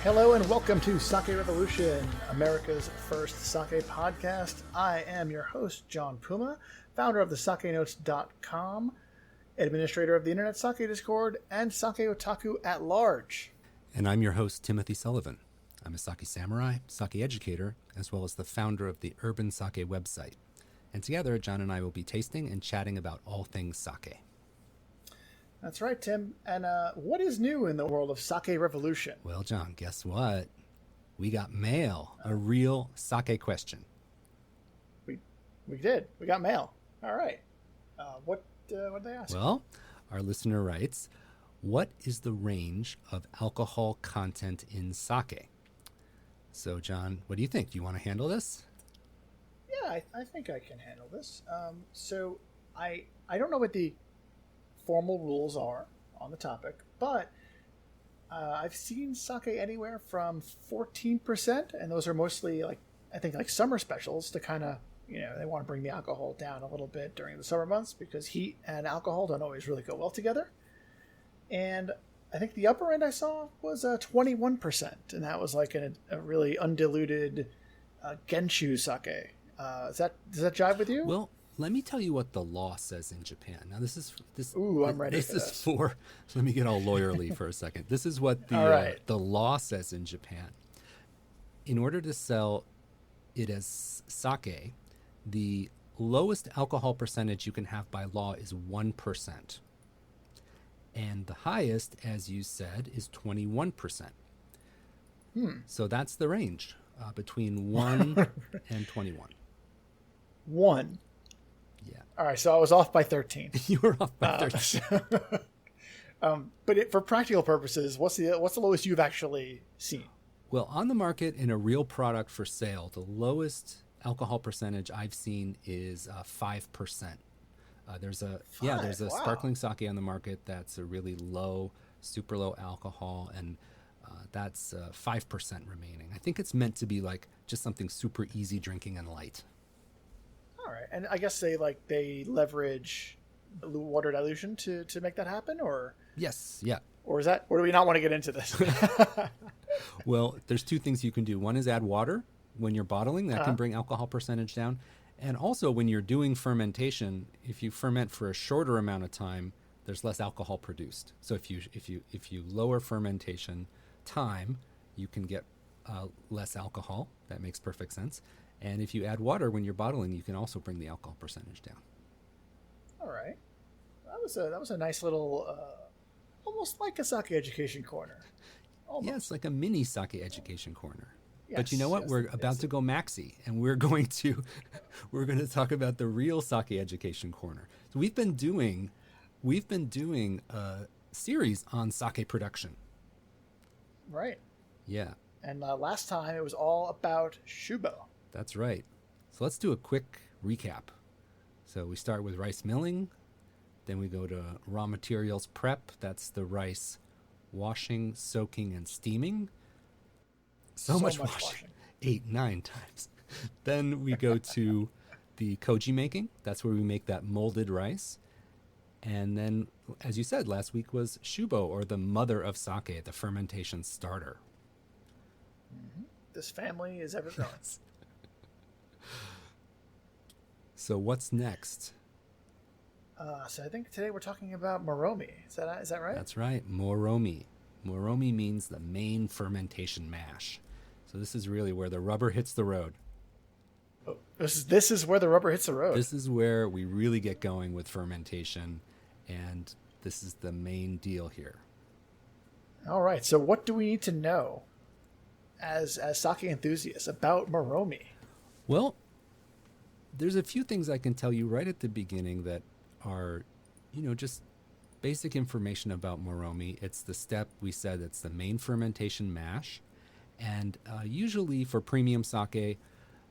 Hello and welcome to Sake Revolution, America's first sake podcast. I am your host, John Puma, founder of the SakeNotes.com, administrator of the Internet Sake Discord, and Sake Otaku at large. And I'm your host, Timothy Sullivan. I'm a sake samurai, sake educator, as well as the founder of the Urban Sake website. And together, John and I will be tasting and chatting about all things sake. That's right, Tim. And what is new in the world of Sake Revolution? Well, John, guess what? We got mail, a real sake question. We did. We got mail. All right. What did they ask? Well, our listener writes, what is the range of alcohol content in sake? So, John, what do you think? Do you want to handle this? Yeah, I think I can handle this. So I don't know what the formal rules are on the topic, but I've seen sake anywhere from 14%, and those are mostly like summer specials to kind of, they want to bring the alcohol down a little bit during the summer months because heat and alcohol don't always really go well together. And I think the upper end I saw was 21%, and that was like a really undiluted Genshu sake. Does that jive with you? Well, let me tell you what the law says in Japan. Now, I'm ready for this. Let me get all lawyerly for a second. This is what the law says in Japan. In order to sell it as sake, the lowest alcohol percentage you can have by law is 1%. And the highest, as you said, is 21%. So that's the range between 1 and 21. 1. Yeah. All right, so I was off by 13. You were off by 13. But for practical purposes, what's the lowest you've actually seen? Well, on the market in a real product for sale, the lowest alcohol percentage I've seen is 5%. There's a sparkling sake on the market that's a really low, super low alcohol, and that's 5% remaining. I think it's meant to be like just something super easy drinking and light. All right, and I guess they leverage water dilution to make that happen, or yes, yeah, or do we not want to get into this? Well, there's two things you can do. One is add water when you're bottling. That can bring alcohol percentage down, and also when you're doing fermentation, if you ferment for a shorter amount of time, there's less alcohol produced. So if you lower fermentation time, you can get less alcohol. That makes perfect sense. And if you add water when you're bottling, you can also bring the alcohol percentage down. All right. That was a nice little, almost like a sake education corner. Almost. Yeah, it's like a mini sake education corner. Yes, but you know what? We're about to go maxi, and we're going to talk about the real sake education corner. So we've been doing a series on sake production. Right. Yeah. And last time it was all about shubo. That's right. So let's do a quick recap. So we start with rice milling, then we go to raw materials prep. That's the rice washing, soaking, and steaming. So much washing. 8, 9 times. Then we go to the koji making. That's where we make that molded rice. And then, as you said, last week was shubo, or the mother of sake, the fermentation starter. Mm-hmm. This family is ever growing. Yes. So what's next? So I think today we're talking about Moromi. Is that right? That's right, Moromi. Moromi means the main fermentation mash. So this is really where the rubber hits the road. Oh, this is where the rubber hits the road. This is where we really get going with fermentation, and this is the main deal here. All right, so what do we need to know as sake enthusiasts about Moromi? Well, there's a few things I can tell you right at the beginning that are, just basic information about Moromi. It's the step we said, it's the main fermentation mash. And usually for premium sake,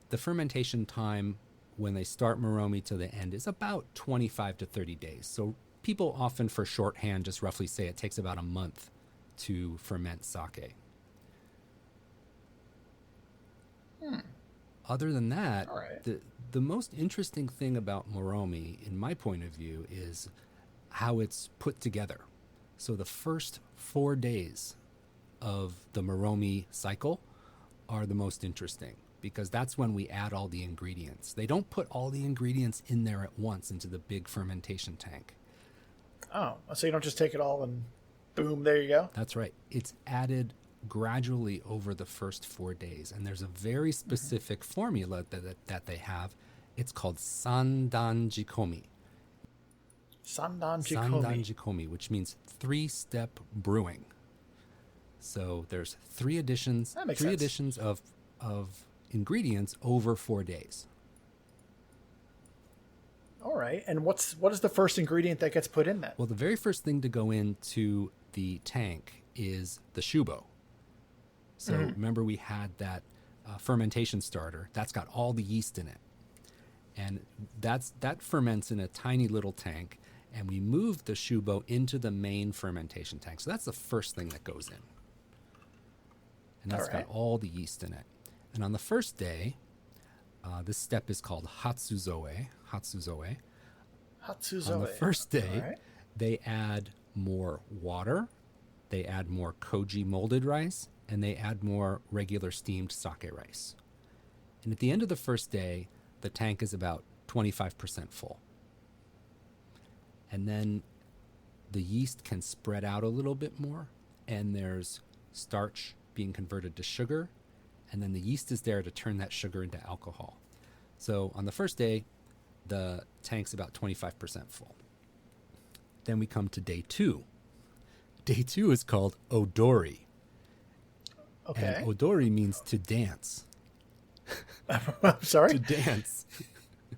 the fermentation time when they start Moromi to the end is about 25 to 30 days. So people often, for shorthand, just roughly say it takes about a month to ferment sake. Other than that, right, the most interesting thing about Moromi, in my point of view, is how it's put together. So the first 4 days of the Moromi cycle are the most interesting, because that's when we add all the ingredients. They don't put all the ingredients in there at once into the big fermentation tank. Oh, so you don't just take it all and boom, there you go? That's right. It's added gradually over the first 4 days. And there's a very specific formula that they have. It's called Sandan Jikomi. Sandan Jikomi. Sandan Jikomi, which means 3-step brewing. So there's three additions of ingredients over 4 days. All right. And what is the first ingredient that gets put in then? Well, the very first thing to go into the tank is the shubo. So remember, we had that fermentation starter. That's got all the yeast in it. And that ferments in a tiny little tank. And we move the shubo into the main fermentation tank. So that's the first thing that goes in. And that's got all the yeast in it. And on the first day, this step is called hatsuzoe. Hatsuzoe. On the first day, they add more water, they add more koji molded rice, and they add more regular steamed sake rice. And at the end of the first day, the tank is about 25% full. And then the yeast can spread out a little bit more, and there's starch being converted to sugar, and then the yeast is there to turn that sugar into alcohol. So on the first day, the tank's about 25% full. Then we come to day 2. Day 2 is called odori. Okay. And odori means to dance. I'm sorry? To dance.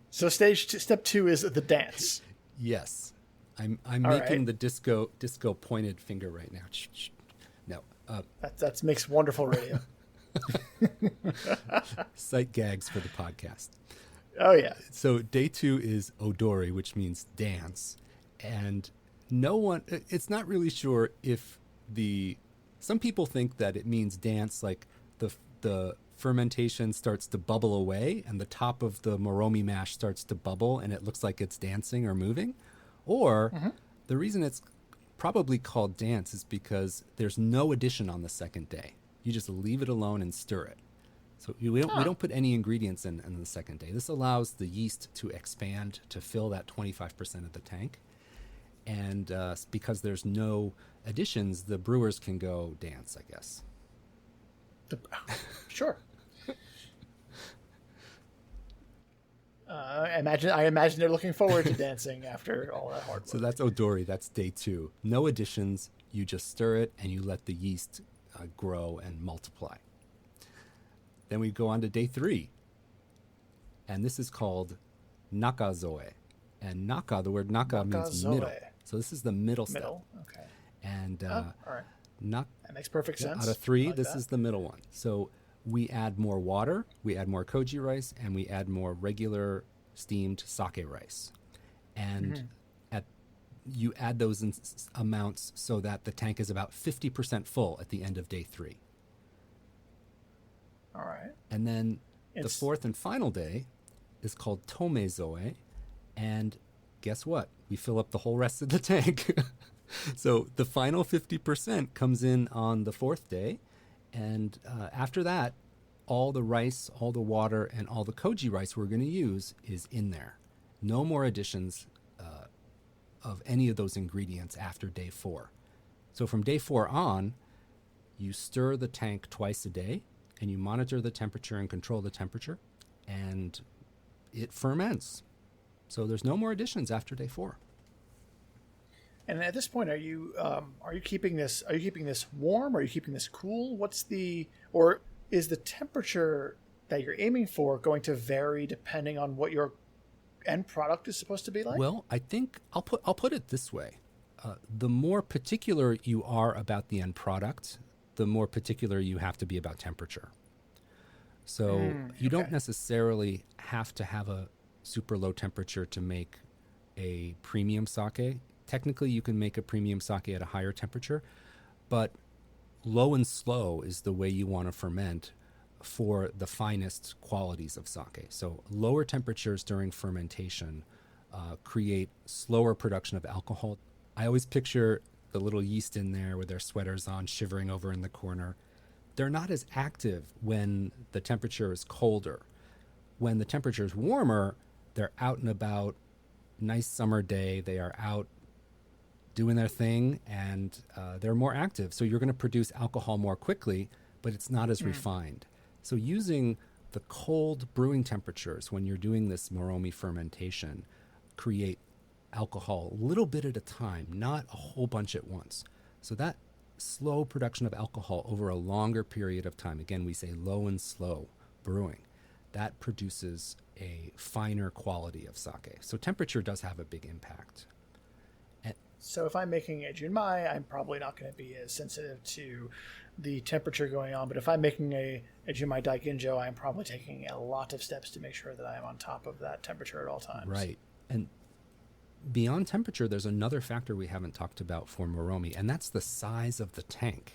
So step 2 is the dance. Yes. I'm making the disco pointed finger right now. No. That makes wonderful radio. Sight gags for the podcast. Oh, yeah. So day 2 is odori, which means dance. And it's not really sure if some people think that it means dance, like the fermentation starts to bubble away and the top of the Moromi mash starts to bubble and it looks like it's dancing or moving. Or the reason it's probably called dance is because there's no addition on the second day. You just leave it alone and stir it. So we don't put any ingredients in the second day. This allows the yeast to expand to fill that 25% of the tank. And because there's no additions, the brewers can go dance, I guess. Sure. I imagine they're looking forward to dancing after all that hard work. So that's odori. That's day 2. No additions. You just stir it and you let the yeast grow and multiply. Then we go on to day 3. And this is called nakazoe. And the word naka means middle. So this is the middle step. Okay. And all right. That makes perfect sense. Out of 3, this is the middle one. So we add more water, we add more koji rice, and we add more regular steamed sake rice. And you add those amounts so that the tank is about 50% full at the end of day 3. All right. And then the fourth and final day is called tomezoe. And guess what? We fill up the whole rest of the tank. So the final 50% comes in on the 4th day. And after that, all the rice, all the water, and all the koji rice we're going to use is in there. No more additions of any of those ingredients after day 4. So from day 4 on, you stir the tank twice a day, and you monitor the temperature and control the temperature, and it ferments. So there's no more additions after day 4. And at this point, are you keeping this warm? Are you keeping this cool? Or is the temperature that you're aiming for going to vary depending on what your end product is supposed to be like? Well, I think I'll put it this way: the more particular you are about the end product, the more particular you have to be about temperature. So you don't necessarily have to have a super low temperature to make a premium sake. Technically, you can make a premium sake at a higher temperature, but low and slow is the way you want to ferment for the finest qualities of sake. So lower temperatures during fermentation create slower production of alcohol. I always picture the little yeast in there with their sweaters on, shivering over in the corner. They're not as active when the temperature is colder. When the temperature is warmer, they're out and about, nice summer day, they are out doing their thing, and they're more active. So you're going to produce alcohol more quickly, but it's not as refined. So using the cold brewing temperatures when you're doing this Moromi fermentation create alcohol a little bit at a time, not a whole bunch at once. So that slow production of alcohol over a longer period of time, again, we say low and slow brewing, that produces a finer quality of sake. So temperature does have a big impact. So if I'm making a Junmai, I'm probably not going to be as sensitive to the temperature going on. But if I'm making a Junmai Ginjo, I'm probably taking a lot of steps to make sure that I'm on top of that temperature at all times. Right. And beyond temperature, there's another factor we haven't talked about for Moromi, and that's the size of the tank.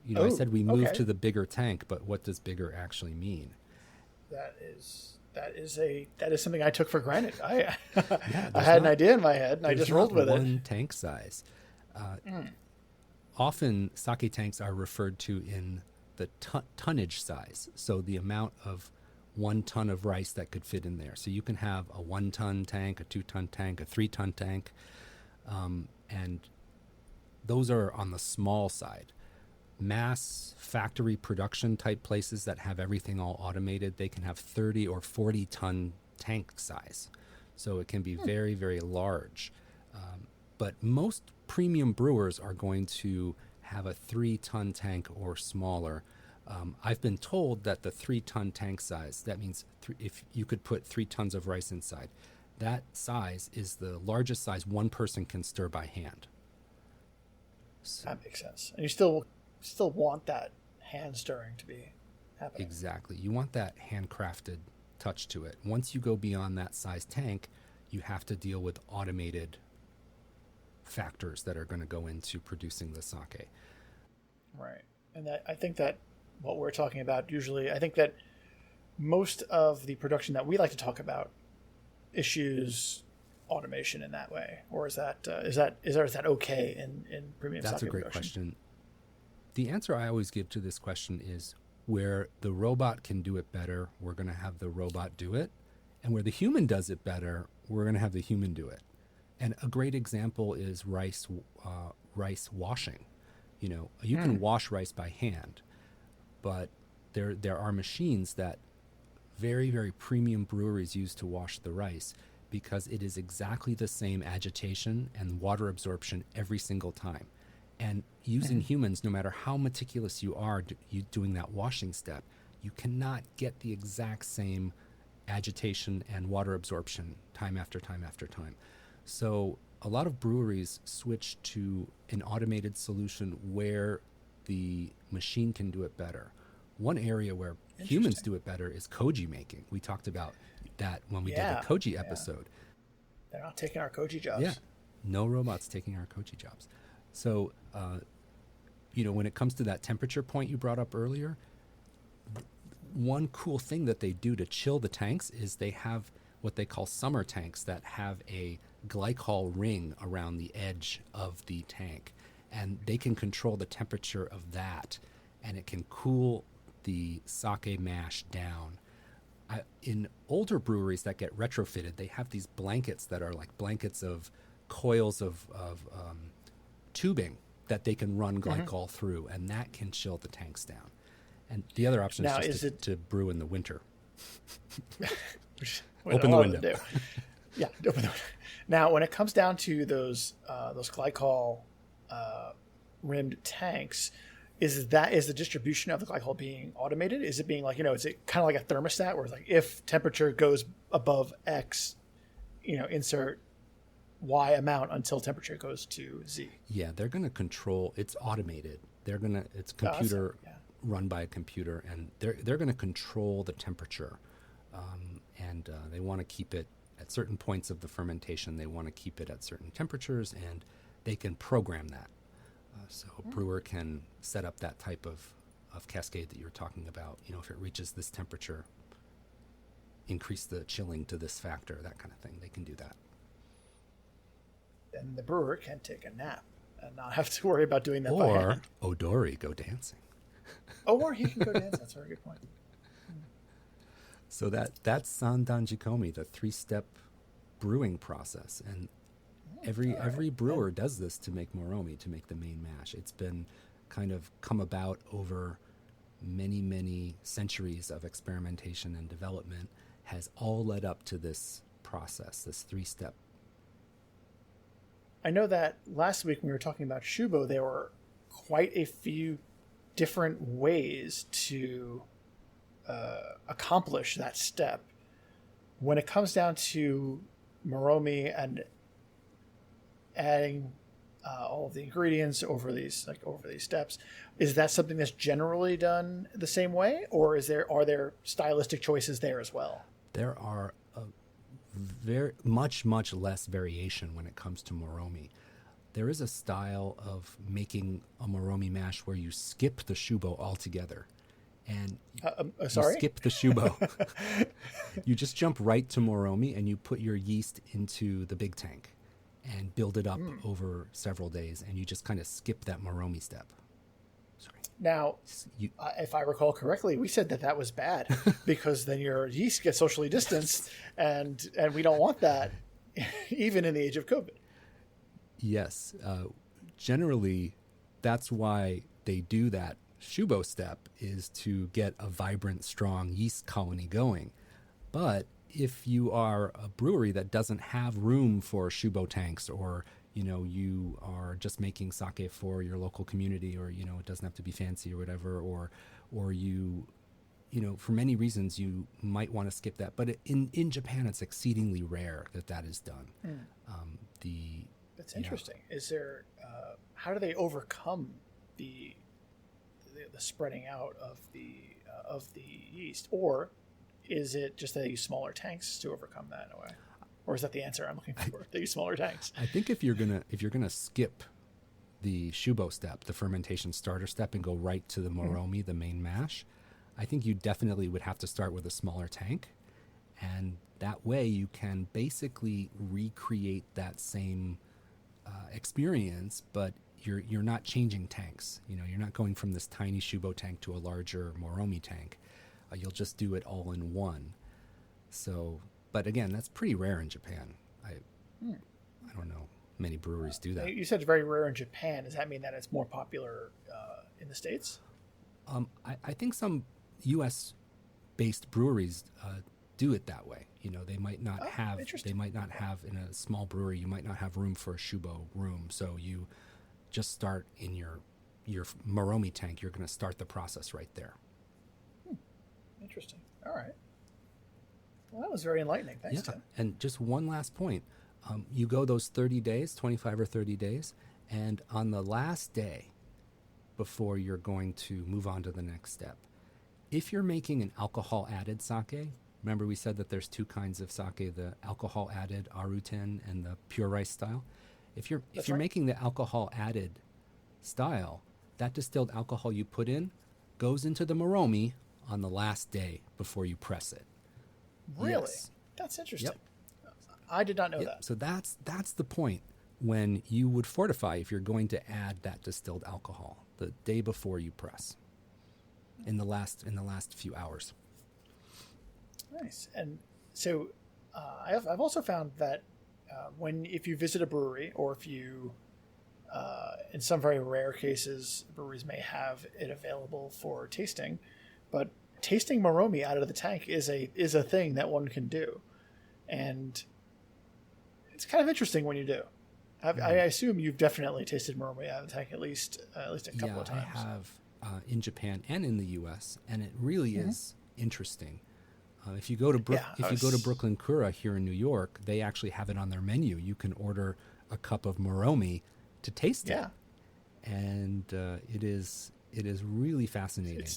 You know, I said we moved to the bigger tank, but what does bigger actually mean? That is something I took for granted. I had an idea in my head, and I just rolled with it. One tank size. Often, sake tanks are referred to in the tonnage size, so the amount of 1 ton of rice that could fit in there. So you can have a 1-ton tank, a 2-ton tank, a 3-ton tank, and those are on the small side. Mass factory production type places that have everything all automated, they can have 30 or 40 ton tank size. So it can be very, very large. But most premium brewers are going to have a 3-ton tank or smaller. I've been told that the 3-ton tank size, that means if you could put 3 tons of rice inside, that size is the largest size one person can stir by hand. So, that makes sense. And you still want that hand stirring to be happening. Exactly. You want that handcrafted touch to it. Once you go beyond that size tank, you have to deal with automated factors that are going to go into producing the sake. Right. And I think that what we're talking about usually, I think that most of the production that we like to talk about issues automation in that way, or is that okay in premium sake production? That's a great question. The answer I always give to this question is where the robot can do it better, we're going to have the robot do it, and where the human does it better, we're going to have the human do it. And a great example is rice washing. You know, you can wash rice by hand, but there are machines that very, very premium breweries use to wash the rice because it is exactly the same agitation and water absorption every single time. And using humans, no matter how meticulous you are doing that washing step, you cannot get the exact same agitation and water absorption time after time after time. So a lot of breweries switch to an automated solution where the machine can do it better. One area where humans do it better is koji making. We talked about that when we did the koji episode. They're not taking our koji jobs. Yeah, no robots taking our koji jobs. So, you know, when it comes to that temperature point you brought up earlier, one cool thing that they do to chill the tanks is they have what they call summer tanks that have a glycol ring around the edge of the tank. And they can control the temperature of that, and it can cool the sake mash down. In older breweries that get retrofitted, they have these blankets that are like blankets of coils of tubing that they can run glycol through, and that can chill the tanks down. And the other option is just to brew in the winter. Open the window. Yeah, open the window. Now, when it comes down to those glycol rimmed tanks, is the distribution of the glycol being automated? Is it being like, is it kind of like a thermostat where it's like if temperature goes above X, insert Y amount until temperature goes to Z? Yeah, they're going to control. It's automated. It's computer run by a computer, and they're going to control the temperature, and they want to keep it at certain points of the fermentation. They want to keep it at certain temperatures, and they can program that. So a brewer can set up that type of cascade that you're talking about. If it reaches this temperature, increase the chilling to this factor, that kind of thing. They can do that. Then the brewer can take a nap. and not have to worry about doing that by Or hand. Odori, go dancing. Or he can go dance. That's a very good point. So that's Sandan Jikomi, the 3-step brewing process. And every brewer does this to make Moromi, to make the main mash. It's been kind of come about over many, many centuries of experimentation and development, has all led up to this process, this 3-step. I know that last week when we were talking about Shubo, there were quite a few different ways to accomplish that step. When it comes down to Moromi and adding all of the ingredients over these steps, is that something that's generally done the same way, or are there stylistic choices there as well? There are very much less variation when it comes to Moromi. There is a style of making a Moromi mash where you skip the shubo altogether. And sorry? You skip the shubo. You just jump right to Moromi and you put your yeast into the big tank and build it up over several days, and you just kind of skip that Moromi step. Sorry. Now, if I recall correctly, we said that was bad because then your yeast gets socially distanced, and we don't want that, even in the age of COVID. Yes. Generally, that's why they do that shubo step, is to get a vibrant, strong yeast colony going. But if you are a brewery that doesn't have room for shubo tanks, or you are just making sake for your local community, or it doesn't have to be fancy or whatever, or you for many reasons you might want to skip that. But in Japan, it's exceedingly rare that is done. That's interesting. Is there how do they overcome the spreading out of the yeast, or is it just they use smaller tanks to overcome that in a way? Or is that the answer I'm looking for? They use smaller tanks. I think if you're gonna skip the shubo step, the fermentation starter step, and go right to the Moromi, the main mash, I think you definitely would have to start with a smaller tank, and that way you can basically recreate that same experience, but you're not changing tanks. You're not going from this tiny shubo tank to a larger Moromi tank. You'll just do it all in one. So, but again, that's pretty rare in Japan. I don't know many breweries do that. You said it's very rare in Japan. Does that mean that it's more popular in the States? I think some U.S.-based breweries do it that way. They might not have. They might not have, in a small brewery, you might not have room for a shubo room. So you just start in your Moromi tank. You're going to start the process right there. Interesting. All right. Well, that was very enlightening. Thanks, Tim. And just one last point. You go those 30 days, 25 or 30 days, and on the last day before you're going to move on to the next step, if you're making an alcohol-added sake, remember we said that there's two kinds of sake, the alcohol-added aruten and the pure rice style. If you're making the alcohol-added style, that distilled alcohol you put in goes into the Moromi on the last day before you press it. Really? Yes. That's interesting. Yep. I did not know that. So that's the point when you would fortify, if you're going to add that distilled alcohol, the day before you press, in the last few hours. Nice. And so I've also found that if you visit a brewery, or if you in some very rare cases, breweries may have it available for tasting, but tasting Moromi out of the tank is a thing that one can do, and it's kind of interesting when you do. I assume you've definitely tasted Moromi out of the tank at least a couple of times. I have in Japan and in the U.S., and it really is interesting. If you go to Brooklyn Kura here in New York, they actually have it on their menu. You can order a cup of Moromi to taste it, and it is really fascinating.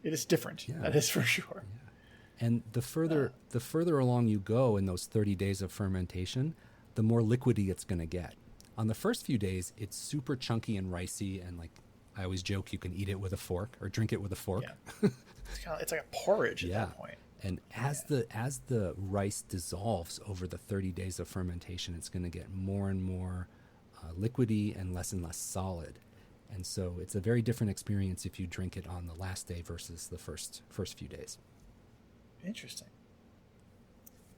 It is different. Yeah. That is for sure. Yeah. And the further along you go in those 30 days of fermentation, the more liquidy it's going to get. On the first few days, it's super chunky and ricey, and like I always joke, you can eat it with a fork or drink it with a fork. Yeah. It's like a porridge at that point. And as the rice dissolves over the 30 days of fermentation, it's going to get more and more liquidy and less solid. And so it's a very different experience if you drink it on the last day versus the first few days. Interesting.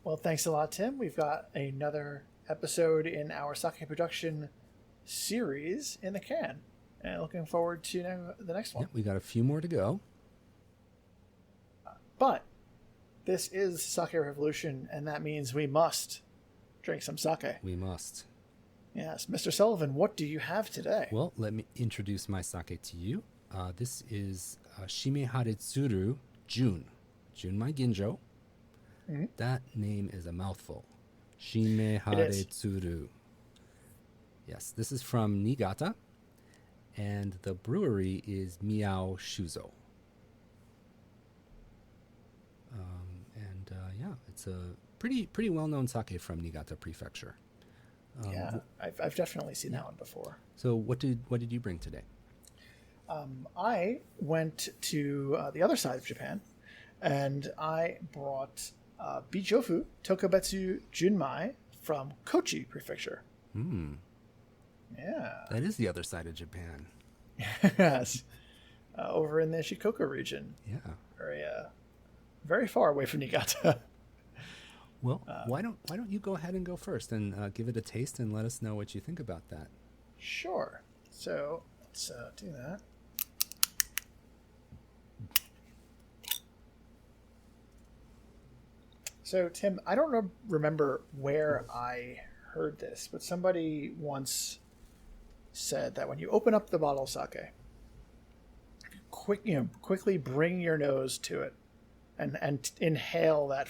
Well, thanks a lot, Tim. We've got another episode in our sake production series in the can. And looking forward to the next one. Yeah, we got a few more to go. But this is Sake Revolution, and that means we must drink some sake. We must. Yes. Mr. Sullivan, what do you have today? Well, let me introduce my sake to you. This is Shimeharitsuru Junmai Ginjo. Mm-hmm. That name is a mouthful. Shimeharitsuru. Yes, this is from Niigata, and the brewery is Miao Shuzo. Yeah, it's a pretty well-known sake from Niigata Prefecture. I've definitely seen that one before. So what did you bring today? I went to the other side of Japan, and I brought Bijofu Tokubestsu Junmai from Kochi Prefecture. Yeah. That is the other side of Japan. Yes. Over in the Shikoku region. Yeah. Very far away from Niigata. Well, why don't you go ahead and go first and give it a taste and let us know what you think about that? Sure. So let's do that. So Tim, I don't remember where I heard this, but somebody once said that when you open up the bottle of sake, quickly bring your nose to it and inhale that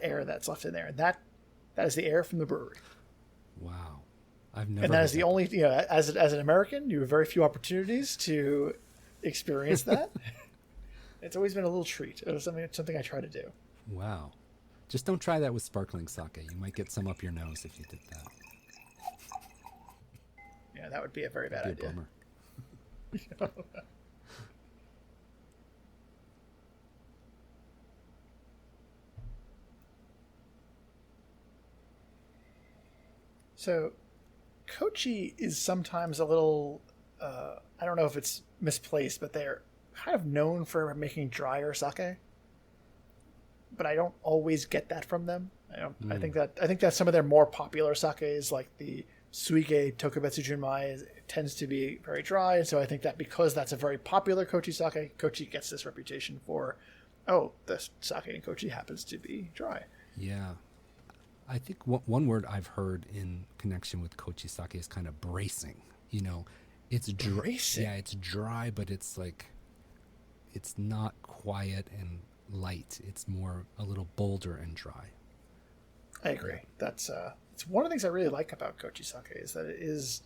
air that's left in there. And that is the air from the brewery. Wow. I've never. And that is the only, as an American, you have very few opportunities to experience that. It's always been a little treat. It was something I try to do. Wow. Just don't try that with sparkling sake. You might get some up your nose if you did that. Yeah, that would be a very bad idea. Bummer. So, Kochi is sometimes a little, I don't know if it's misplaced, but they're kind of known for making drier sake. But I don't always get that from them. I think that some of their more popular sakes, like the Suige Tokubestsu Junmai, tends to be very dry. And so I think that because that's a very popular Kochi sake, Kochi gets this reputation for, the sake in Kochi happens to be dry. Yeah. I think one word I've heard in connection with Kochi sake is kind of bracing. It's dry. Bracing? Yeah, it's dry, but it's like, it's not quiet and light. It's more a little bolder and dry. I agree. Yeah. That's it's one of the things I really like about Kochi sake is that it is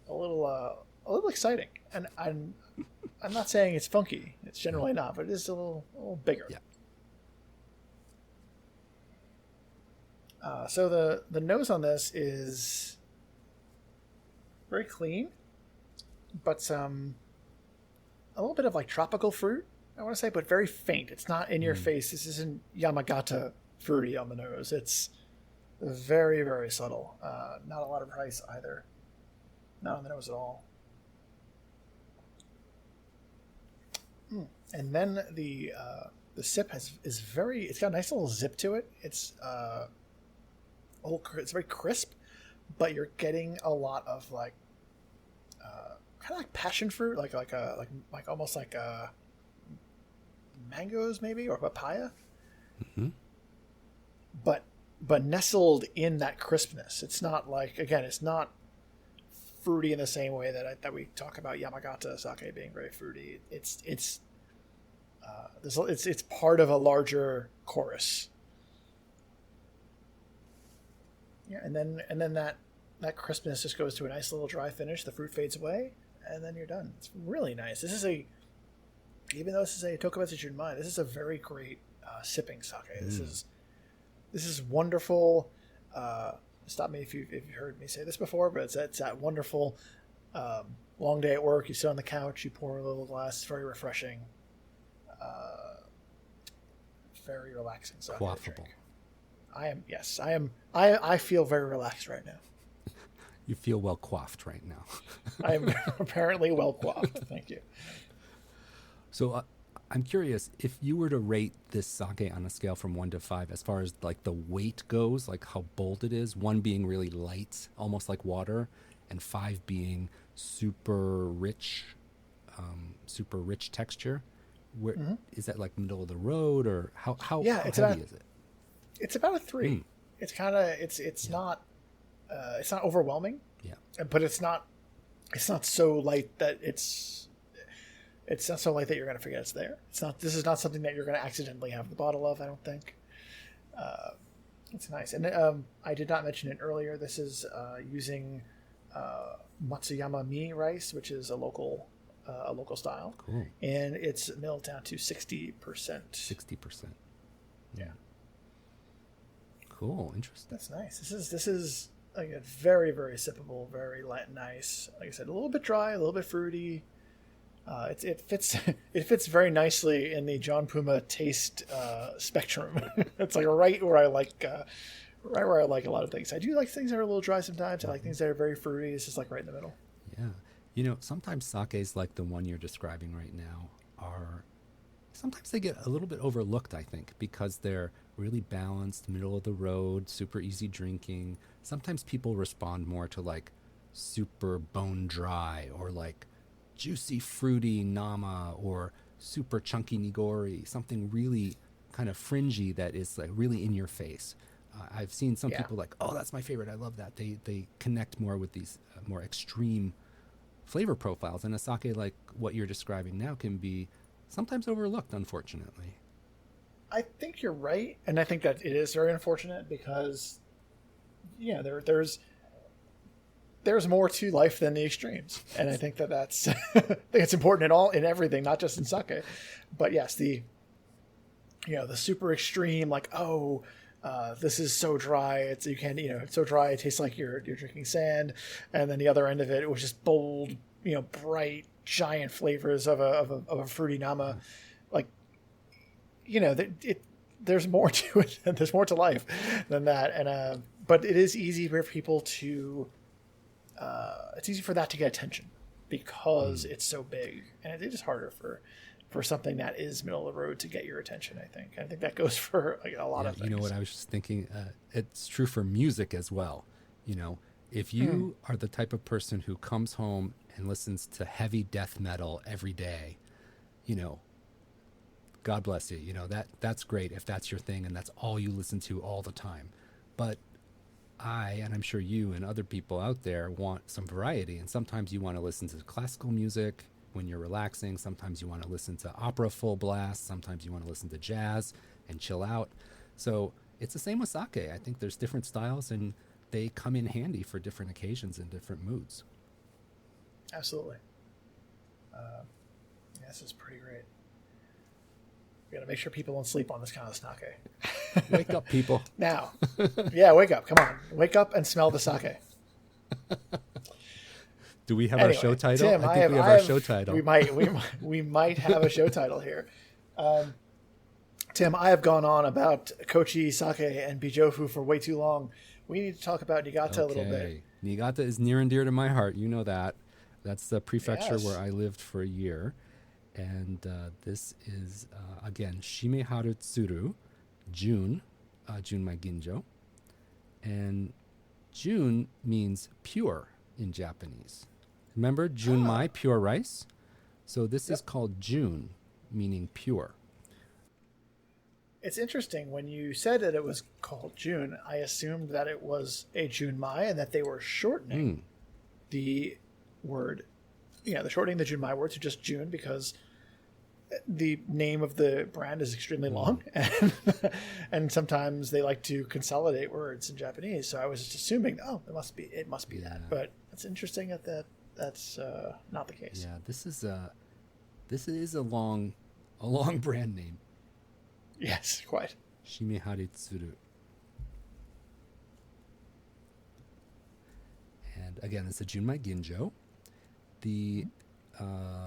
a little exciting. And I'm not saying it's funky. It's generally not, but it is a little bigger. Yeah. So the nose on this is very clean, but a little bit of like tropical fruit, I want to say, but very faint. It's not in your face. This isn't Yamagata fruity on the nose. It's very, very subtle. Not a lot of rice either. Not on the nose at all. And then the sip it's got a nice little zip to it. It's it's very crisp, but you're getting a lot of like kind of like passion fruit, like almost like mangoes maybe, or papaya. Mm-hmm. But nestled in that crispness. It's not like, again, it's not fruity in the same way that we talk about Yamagata sake being very fruity. It's part of a larger chorus. Yeah, and then that crispness just goes to a nice little dry finish. The fruit fades away, and then you're done. It's really nice. Even though this is a Tokubestsu Junmai, this is a very great sipping sake. This is wonderful. Stop me if you've heard me say this before, but it's that wonderful long day at work. You sit on the couch, you pour a little glass. It's very refreshing. Very relaxing sake to drink. I feel very relaxed right now. You feel well coiffed right now. I'm apparently well coiffed. Thank you. So I'm curious, if you were to rate this sake on a scale from 1 to 5, as far as like the weight goes, like how bold it is, 1 being really light, almost like water, and 5 being super rich texture. Where is that, like middle of the road, or how heavy is it? It's about a 3. It's kind of it's not overwhelming. Yeah, but it's not so light that it's not so light that you're going to forget it's there. This is not something that you're going to accidentally have the bottle of, I don't think. It's nice. And I did not mention it earlier. This is using Matsuyama Mi rice, which is a local style. Cool. And it's milled down to 60%. 60%. Yeah. Cool. Interesting. That's nice. This is like, very, very sippable, very light, nice. Like I said, a little bit dry, a little bit fruity. It fits very nicely in the John Puma taste spectrum. It's like right where I like a lot of things. I do like things that are a little dry sometimes. I like things that are very fruity. It's just like right in the middle. Yeah. Sometimes sakes like the one you're describing right now sometimes they get a little bit overlooked, I think, because they're really balanced, middle of the road, super easy drinking. Sometimes people respond more to like super bone dry, or like juicy fruity nama, or super chunky nigori, something really kind of fringy that is like really in your face. I've seen some people like, oh, that's my favorite, I love that. They connect more with these more extreme flavor profiles, and a sake like what you're describing now can be sometimes overlooked, unfortunately. I think you're right, and I think that it is very unfortunate because there's more to life than the extremes, and I think that's I think it's important in everything, not just in sake. But yes, the super extreme, like, this is so dry, it's so dry it tastes like you're drinking sand, and then the other end of it was just bold, bright, giant flavors of a fruity nama. Like, there's more to it. There's more to life than that, and but it is easy for people to. It's easy for that to get attention because it's so big, and it is harder for something that is middle of the road to get your attention. I think that goes for like a lot of things. You know what I was just thinking? It's true for music as well. If you are the type of person who comes home and listens to heavy death metal every day, God bless you. That's great if that's your thing and that's all you listen to all the time. But and I'm sure you and other people out there want some variety. And sometimes you want to listen to classical music when you're relaxing. Sometimes you want to listen to opera full blast. Sometimes you want to listen to jazz and chill out. So it's the same with sake. I think there's different styles, and they come in handy for different occasions and different moods. Absolutely. This is pretty great. We got to make sure people don't sleep on this kind of sake. Wake up, people. Now. Yeah, wake up. Come on. Wake up and smell the sake. Do we have our show title? Tim, I think we have our show title. We might have a show title here. Tim, I have gone on about Kochi sake and Bijofu for way too long. We need to talk about Niigata a little bit. Niigata is near and dear to my heart. You know that. That's the prefecture where I lived for a year. And this is, again, Shimeharitsuru, Junmai Ginjo. And Jun means pure in Japanese. Remember Junmai, pure rice? So this is called Jun, meaning pure. It's interesting. When you said that it was called Jun, I assumed that it was a Junmai and that they were shortening the word. They're shortening the Junmai word to just Jun because the name of the brand is extremely long, and sometimes they like to consolidate words in Japanese. So I was just assuming, it must be that. But it's interesting that's not the case. Yeah, this is a long brand name. Yes, quite. Shimeharitsuru. And again, it's a Junmai Ginjo. The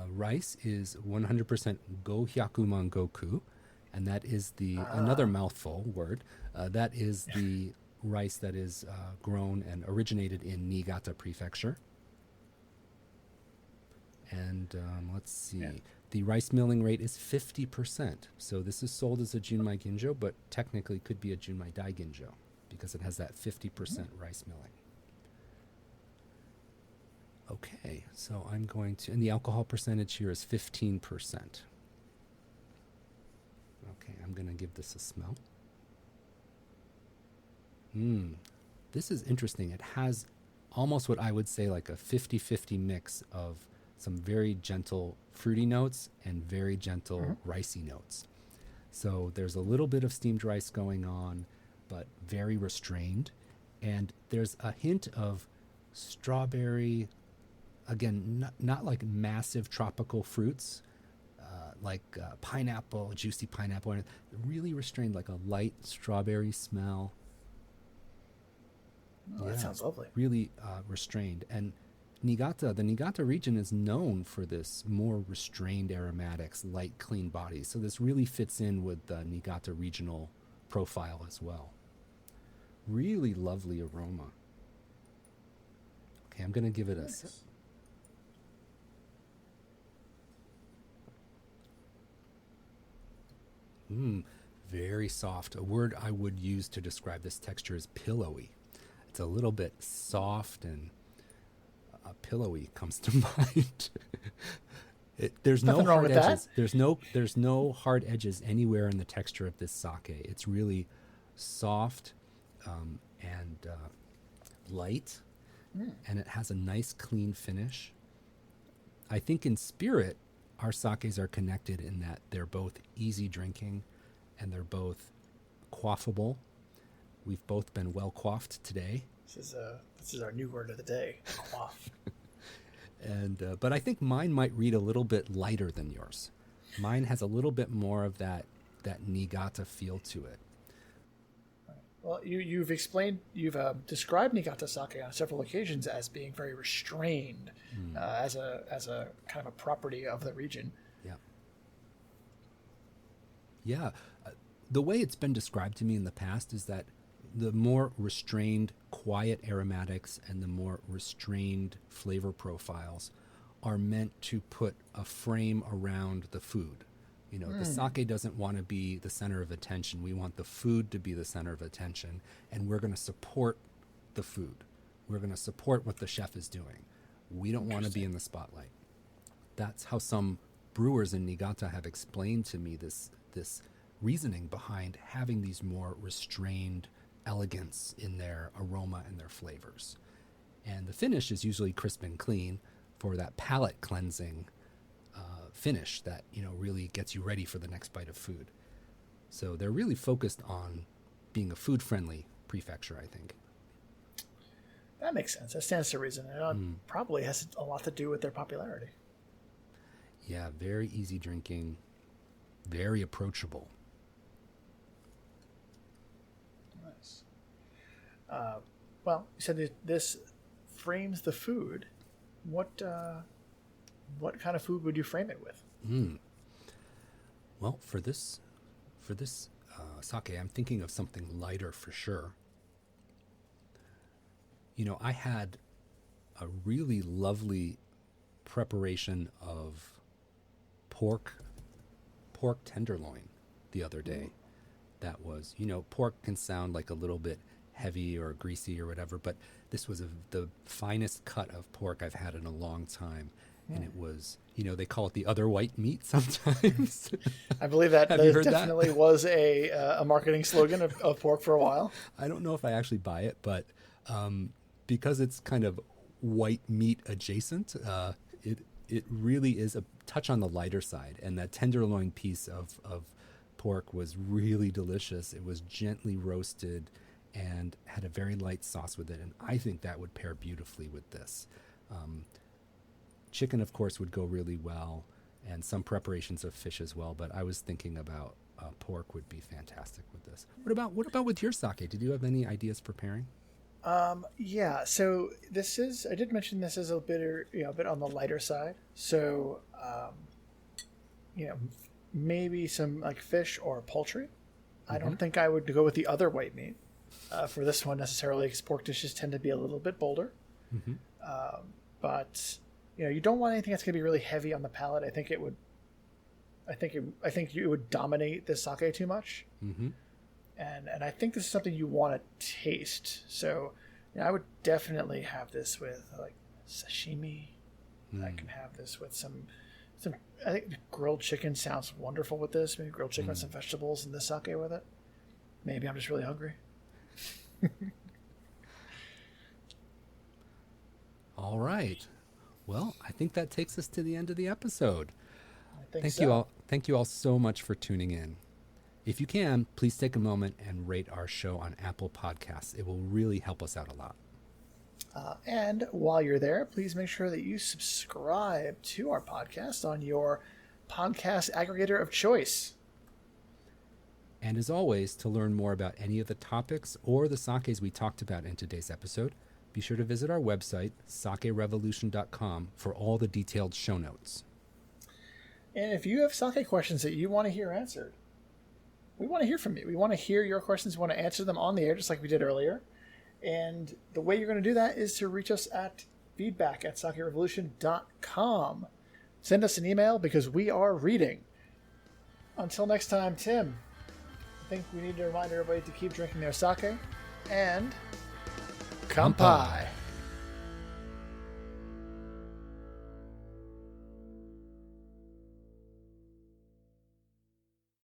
rice is 100% Gohyakuman Goku, and that is the another mouthful word. That is the rice that is grown and originated in Niigata Prefecture. And let's see. Yeah. The rice milling rate is 50%. So this is sold as a Junmai Ginjo, but technically could be a Junmai Ginjo because it has that 50% rice milling. Okay, so I'm going to, and the alcohol percentage here is 15%. Okay, I'm going to give this a smell. This is interesting. It has almost what I would say like a 50-50 mix of some very gentle fruity notes and very gentle ricey notes. So there's a little bit of steamed rice going on, but very restrained. And there's a hint of strawberry, again, not like massive tropical fruits, like pineapple, juicy pineapple, and really restrained, like a light strawberry smell. Oh, that sounds lovely. Really restrained. And the Niigata region is known for this more restrained aromatics, light, clean bodies. So this really fits in with the Niigata regional profile as well. Really lovely aroma. Okay, I'm going to give it a sip. Very soft. A word I would use to describe this texture is pillowy. It's a little bit soft and pillowy comes to mind. There's no hard edges. There's no hard edges anywhere in the texture of this sake. It's really soft and light, and it has a nice clean finish. I think in spirit, our sakes are connected in that they're both easy drinking and they're both quaffable. We've both been well quaffed today. This is our new word of the day, quaff. And but I think mine might read a little bit lighter than yours. Mine has a little bit more of that Niigata feel to it. Well, you've described Niigata sake on several occasions as being very restrained, as a kind of a property of the region. Yeah. The way it's been described to me in the past is that the more restrained, quiet aromatics and the more restrained flavor profiles are meant to put a frame around the food. You know, the sake doesn't want to be the center of attention. We want the food to be the center of attention, and we're going to support the food. We're going to support what the chef is doing. We don't want to be in the spotlight. That's how some brewers in Niigata have explained to me this reasoning behind having these more restrained elegance in their aroma and their flavors. And the finish is usually crisp and clean for that palate cleansing finish that, you know, really gets you ready for the next bite of food. So they're really focused on being a food-friendly prefecture, I think. That makes sense. That stands to reason. It probably has a lot to do with their popularity. Yeah, very easy drinking, very approachable. Nice. Well, you said that this frames the food. What kind of food would you frame it with? Well, for this sake, I'm thinking of something lighter for sure. You know, I had a really lovely preparation of pork tenderloin the other day. That was, you know, pork can sound like a little bit heavy or greasy or whatever, but this was the finest cut of pork I've had in a long time. And it was, you know, they call it the other white meat sometimes. I believe that definitely that? Was a marketing slogan of pork for a while. I don't know if I actually buy it, but because it's kind of white meat adjacent, it really is a touch on the lighter side. And that tenderloin piece of pork was really delicious. It was gently roasted and had a very light sauce with it. And I think that would pair beautifully with this. Chicken, of course, would go really well, and some preparations of fish as well. But I was thinking about pork would be fantastic with this. What about with your sake? Did you have any ideas for pairing? Yeah. So this is. I did mention this is a bit on the lighter side. So, maybe some like fish or poultry. I don't think I would go with the other white meat. for this one necessarily, because pork dishes tend to be a little bit bolder. Mm-hmm. But you don't want anything that's going to be really heavy on the palate. I think you would dominate the sake too much. Mm-hmm. And I think this is something you want to taste. So I would definitely have this with like sashimi. I can have this with some. I think grilled chicken sounds wonderful with this. Maybe grilled chicken with some vegetables and the sake with it. Maybe I'm just really hungry. All right. Well, I think that takes us to the end of the episode. Thank you all. Thank you all so much for tuning in. If you can, please take a moment and rate our show on Apple Podcasts. It will really help us out a lot. And while you're there, please make sure that you subscribe to our podcast on your podcast aggregator of choice. And as always, to learn more about any of the topics or the sakes we talked about in today's episode, be sure to visit our website, sakerevolution.com, for all the detailed show notes. And if you have sake questions that you want to hear answered, we want to hear from you. We want to hear your questions. We want to answer them on the air, just like we did earlier. And the way you're going to do that is to reach us at feedback@sakerevolution.com. Send us an email because we are reading. Until next time, Tim, I think we need to remind everybody to keep drinking their sake and kanpai.